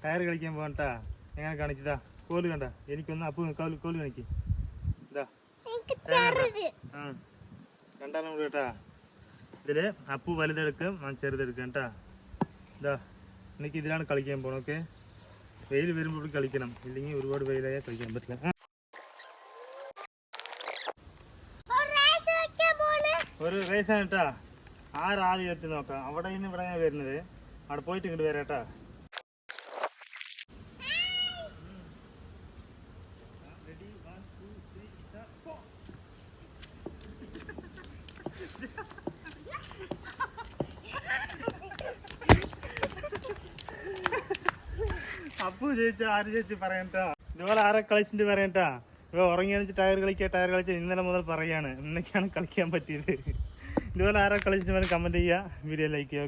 Tyre കളിക്കാൻ പോകണ്ടാ. എങ്ങനെ കാണിച്ചതാ കോല് കണ്ട. എനിക്കൊന്ന് അപ്പു കോല് കാണിക്ക്. ഇതാ രണ്ടാലും കൂടി കേട്ടാ. ഇതില് അപ്പു വലുതെടുക്കും, ഞാൻ ചെറുതെടുക്കാം കേട്ടാ. ഇതാ എനിക്ക് ഇതിലാണ് കളിക്കാൻ പോകണം. ഓക്കെ, വെയിൽ വരുമ്പോൾ കളിക്കണം, ഇല്ലെങ്കിൽ ഒരുപാട് വെയിലായാൽ കളിക്കാൻ പറ്റില്ല. ഒരു റേസാണ് കേട്ടാ. ആദ്യം എത്തി നോക്കാം. അവിടെ നിന്ന് ഇവിടെ വരുന്നത്, അവിടെ പോയിട്ട് ഇങ്ങോട്ട് വരാം കേട്ടാ. അപ്പു ചേച്ചി ആര് ചേച്ചി പറയണ്ടാ. ഇതുപോലെ ആരെ കളിച്ചിട്ട് പറയണ്ടാ. ഇവ ഉറങ്ങി ടയർ കളിച്ച ഇന്നലെ മുതൽ പറയാണ്. ഇന്നൊക്കെയാണ് കളിക്കാൻ പറ്റിയത്. ഇതുപോലെ ആരെ കളിച്ചിട്ട് കമന്റ് ചെയ്യുക, വീഡിയോ ലൈക്ക് ചെയ്യുക.